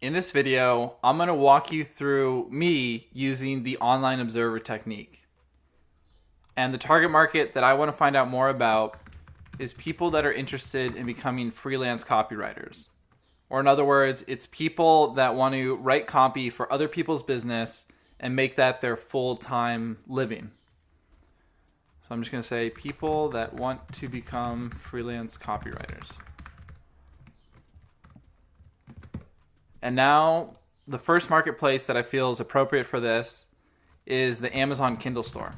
In this video, I'm going to walk you through me using the online observer technique. And the target market that I want to find out more about is people that are interested in becoming freelance copywriters. Or in other words, it's people that want to write copy for other people's business and make that their full-time living. So I'm just going to say people that want to become freelance copywriters. And now the first marketplace that I feel is appropriate for this is the Amazon Kindle store.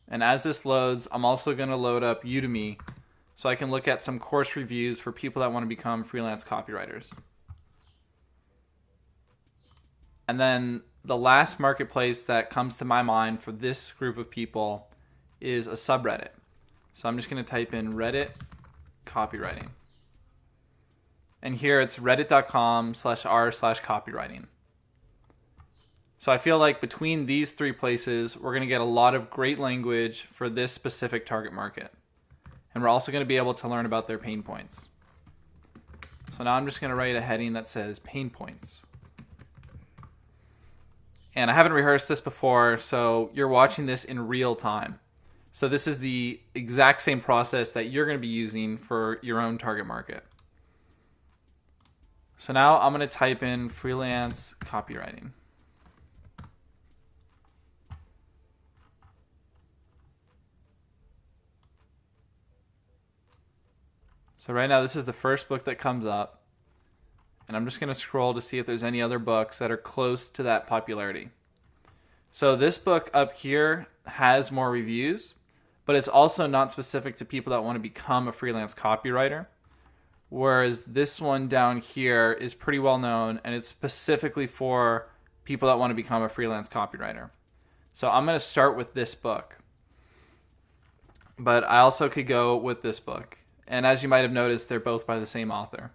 And as this loads, I'm also going to load up Udemy so I can look at some course reviews for people that want to become freelance copywriters. And then the last marketplace that comes to my mind for this group of people is a subreddit. So I'm just going to type in Reddit copywriting. And here it's reddit.com/r/copywriting. So I feel like between these three places, we're going to get a lot of great language for this specific target market. And we're also going to be able to learn about their pain points. So now I'm just going to write a heading that says pain points. And I haven't rehearsed this before, so you're watching this in real time. So this is the exact same process that you're going to be using for your own target market. So now I'm going to type in freelance copywriting. So right now this is the first book that comes up. And I'm just going to scroll to see if there's any other books that are close to that popularity. So this book up here has more reviews, but it's also not specific to people that want to become a freelance copywriter. Whereas this one down here is pretty well known, and it's specifically for people that want to become a freelance copywriter. So I'm going to start with this book. But I also could go with this book. And as you might have noticed, they're both by the same author.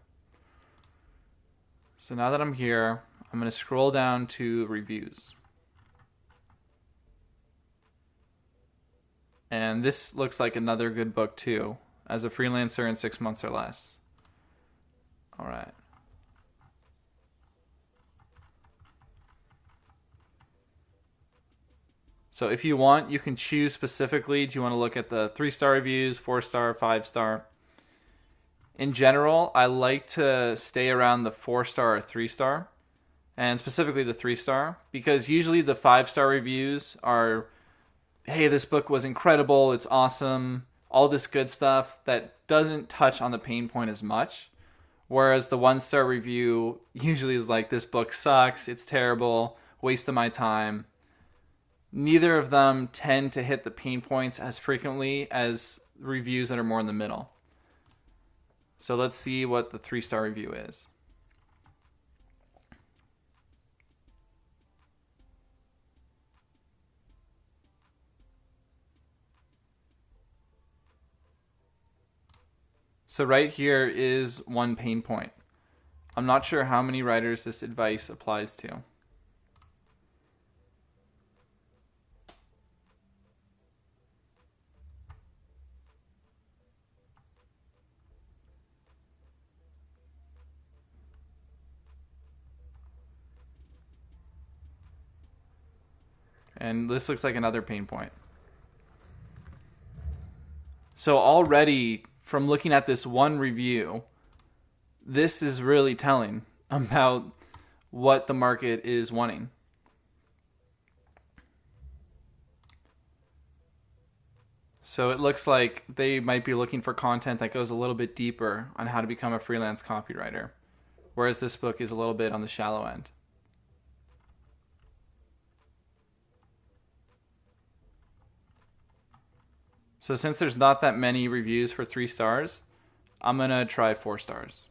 So now that I'm here, I'm going to scroll down to reviews. And this looks like another good book too, as a freelancer in 6 months or less. All right. So if you want, you can choose specifically. Do you want to look at the 3-star reviews, 4-star, 5-star? In general, I like to stay around the 4-star or 3-star, and specifically the 3-star, because usually the 5-star reviews are, hey, this book was incredible, it's awesome, all this good stuff that doesn't touch on the pain point as much. Whereas the 1-star review usually is like, this book sucks, it's terrible, waste of my time. Neither of them tend to hit the pain points as frequently as reviews that are more in the middle. So let's see what the 3-star review is. So right here is one pain point. I'm not sure how many writers this advice applies to. And this looks like another pain point. So already, from looking at this one review, this is really telling about what the market is wanting. So it looks like they might be looking for content that goes a little bit deeper on how to become a freelance copywriter, whereas this book is a little bit on the shallow end. So since there's not that many reviews for 3 stars, I'm going to try 4 stars.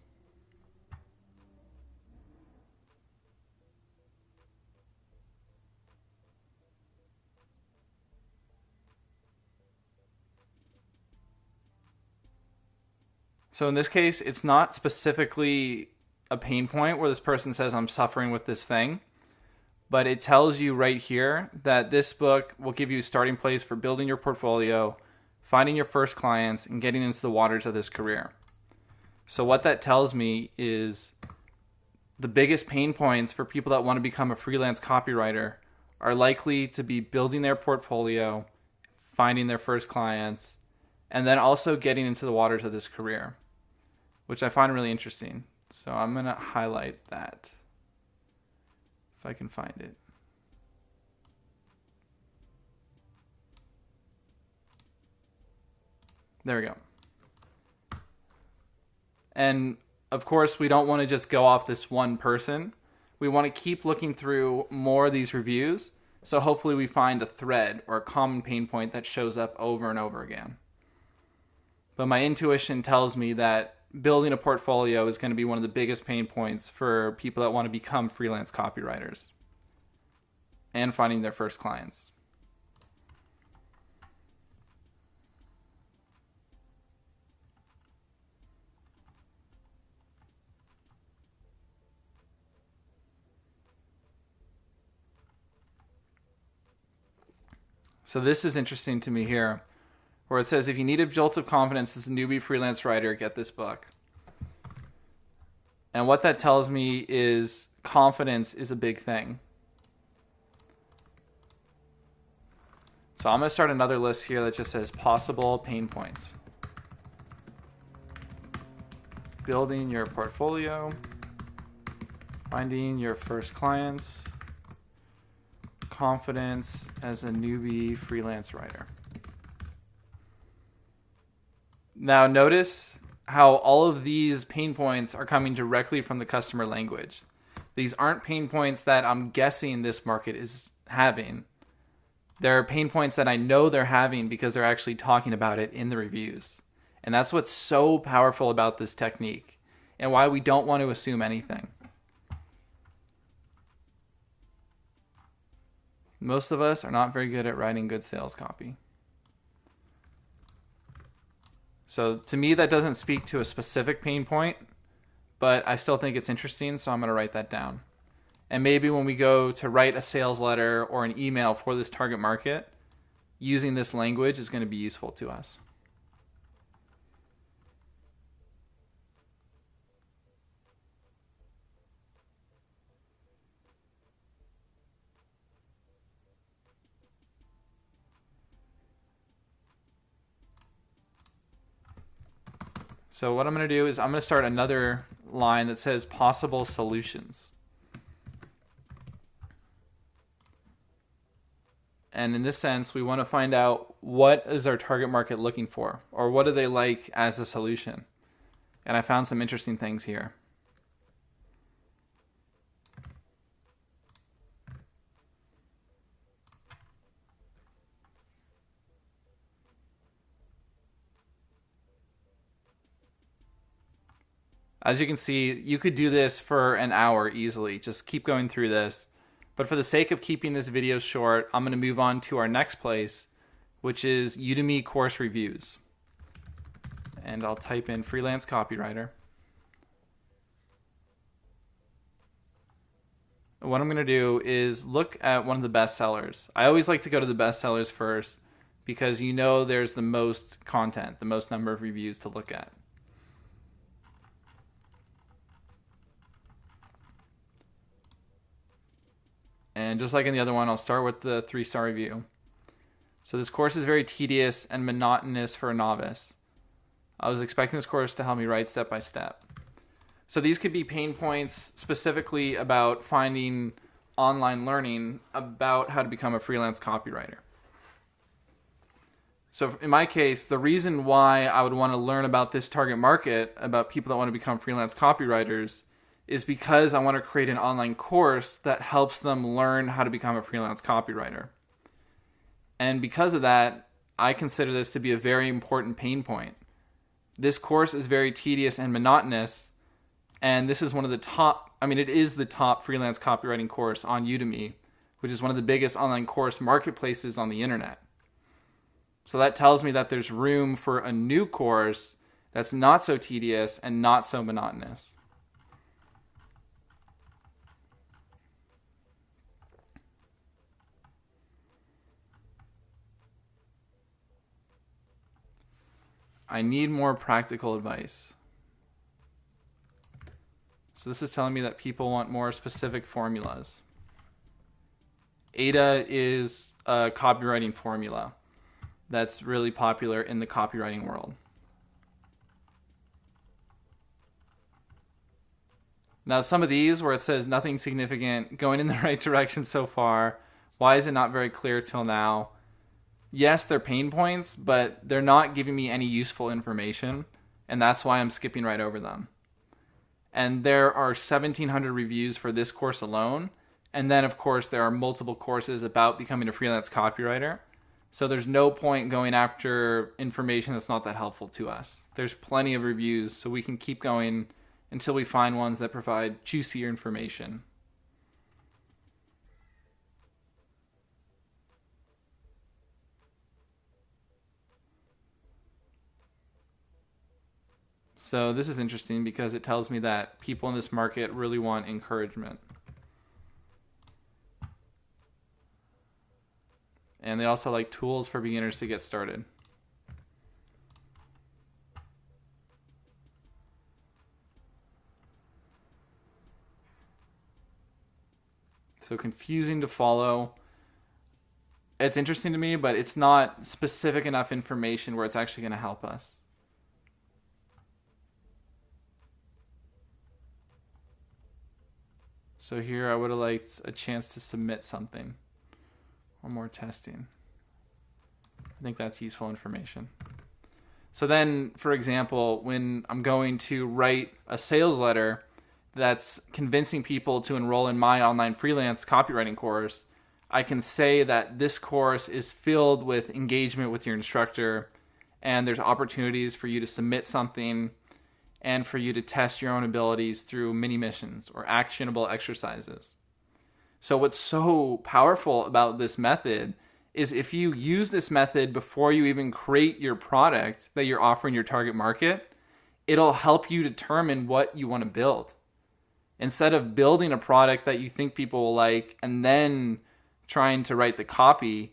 So in this case, it's not specifically a pain point where this person says, I'm suffering with this thing. But it tells you right here that this book will give you a starting place for building your portfolio, finding your first clients, and getting into the waters of this career. So what that tells me is the biggest pain points for people that want to become a freelance copywriter are likely to be building their portfolio, finding their first clients, and then also getting into the waters of this career, which I find really interesting. So I'm going to highlight that if I can find it. There we go. And of course, we don't want to just go off this one person. We want to keep looking through more of these reviews. So hopefully we find a thread or a common pain point that shows up over and over again. But my intuition tells me that building a portfolio is going to be one of the biggest pain points for people that want to become freelance copywriters and finding their first clients. So this is interesting to me here, where it says, if you need a jolt of confidence as a newbie freelance writer, get this book. And what that tells me is confidence is a big thing. So I'm going to start another list here that just says possible pain points. Building your portfolio, finding your first clients, confidence as a newbie freelance writer. Now notice how all of these pain points are coming directly from the customer language. These aren't pain points that I'm guessing this market is having. They're pain points that I know they're having because they're actually talking about it in the reviews. And that's what's so powerful about this technique and why we don't want to assume anything. Most of us are not very good at writing good sales copy. So to me, that doesn't speak to a specific pain point, but I still think it's interesting, so I'm going to write that down. And maybe when we go to write a sales letter or an email for this target market, using this language is going to be useful to us. So what I'm going to do is I'm going to start another line that says possible solutions. And in this sense, we want to find out what is our target market looking for, or what do they like as a solution. And I found some interesting things here. As you can see, you could do this for an hour easily. Just keep going through this. But for the sake of keeping this video short, I'm going to move on to our next place, which is Udemy course reviews. And I'll type in freelance copywriter. What I'm going to do is look at one of the best sellers. I always like to go to the best sellers first because you know there's the most content, the most number of reviews to look at. And just like in the other one, I'll start with the 3-star review. So this course is very tedious and monotonous for a novice. I was expecting this course to help me write step by step. So these could be pain points specifically about finding online learning about how to become a freelance copywriter. So in my case, the reason why I would want to learn about this target market, about people that want to become freelance copywriters, is because I want to create an online course that helps them learn how to become a freelance copywriter. And because of that, I consider this to be a very important pain point. This course is very tedious and monotonous, and this is one of the top, it is the top freelance copywriting course on Udemy, which is one of the biggest online course marketplaces on the internet. So that tells me that there's room for a new course that's not so tedious and not so monotonous. I need more practical advice. So this is telling me that people want more specific formulas. ADA is a copywriting formula that's really popular in the copywriting world. Now, some of these where it says nothing significant, going in the right direction so far, why is it not very clear till now? Yes, they're pain points, but they're not giving me any useful information, and that's why I'm skipping right over them. And there are 1,700 reviews for this course alone. And then, of course, there are multiple courses about becoming a freelance copywriter. So there's no point going after information that's not that helpful to us. There's plenty of reviews, so we can keep going until we find ones that provide juicier information. So this is interesting because it tells me that people in this market really want encouragement. And they also like tools for beginners to get started. So confusing to follow. It's interesting to me, but it's not specific enough information where it's actually going to help us. So here I would have liked a chance to submit something or more testing. I think that's useful information. So then, for example, when I'm going to write a sales letter that's convincing people to enroll in my online freelance copywriting course, I can say that this course is filled with engagement with your instructor, and there's opportunities for you to submit something and for you to test your own abilities through mini missions or actionable exercises. So what's so powerful about this method is if you use this method before you even create your product that you're offering your target market, it'll help you determine what you want to build. Instead of building a product that you think people will like and then trying to write the copy,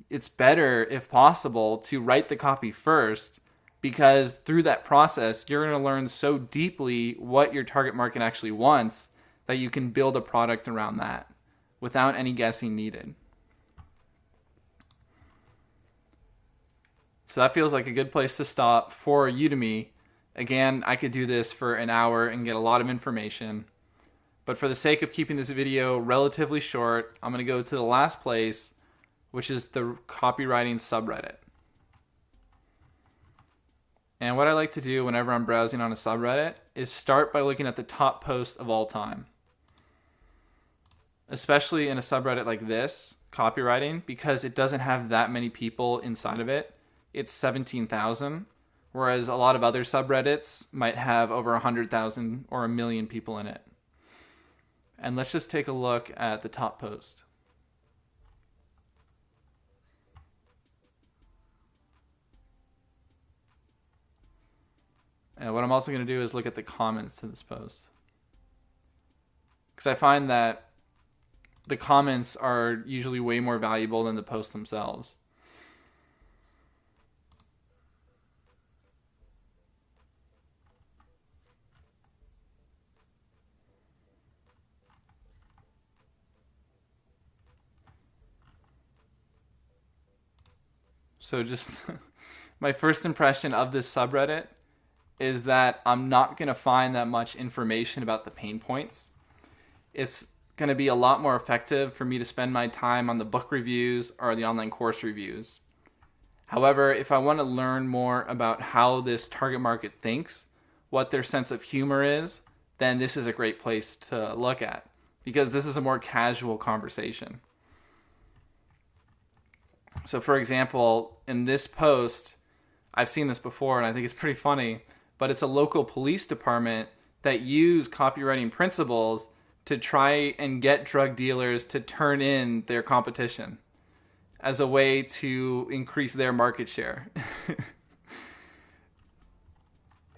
it's better, if possible, to write the copy first, because through that process, you're going to learn so deeply what your target market actually wants that you can build a product around that without any guessing needed. So that feels like a good place to stop for Udemy. Again, I could do this for an hour and get a lot of information. But for the sake of keeping this video relatively short, I'm going to go to the last place, which is the copywriting subreddit. And what I like to do whenever I'm browsing on a subreddit is start by looking at the top post of all time. Especially in a subreddit like this, copywriting, because it doesn't have that many people inside of it. It's 17,000, whereas a lot of other subreddits might have over 100,000 or 1 million people in it. And let's just take a look at the top post. And what I'm also going to do is look at the comments to this post, because I find that the comments are usually way more valuable than the posts themselves. So just my first impression of this subreddit is that I'm not going to find that much information about the pain points. It's going to be a lot more effective for me to spend my time on the book reviews or the online course reviews. However, if I want to learn more about how this target market thinks, what their sense of humor is, then this is a great place to look at, because this is a more casual conversation. So for example, in this post, I've seen this before and I think it's pretty funny, but it's a local police department that use copywriting principles to try and get drug dealers to turn in their competition as a way to increase their market share.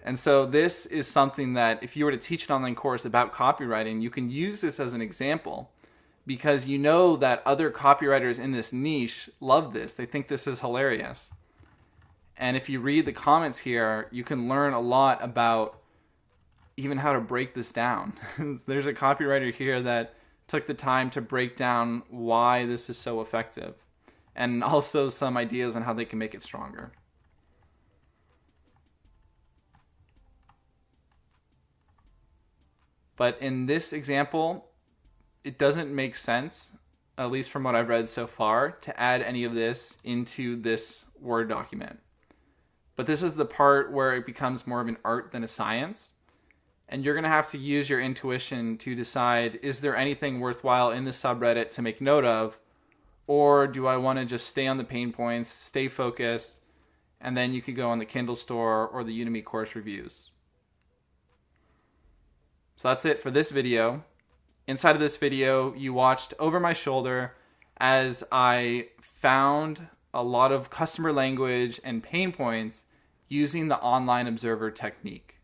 And so this is something that if you were to teach an online course about copywriting, you can use this as an example, because you know that other copywriters in this niche love this. They think this is hilarious. And if you read the comments here, you can learn a lot about even how to break this down. There's a copywriter here that took the time to break down why this is so effective, and also some ideas on how they can make it stronger. But in this example, it doesn't make sense, at least from what I've read so far, to add any of this into this Word document. But this is the part where it becomes more of an art than a science. And you're going to have to use your intuition to decide, is there anything worthwhile in this subreddit to make note of? Or do I want to just stay on the pain points, stay focused, and then you could go on the Kindle store or the Udemy course reviews. So that's it for this video. Inside of this video, you watched over my shoulder as I found a lot of customer language and pain points using the online observer technique.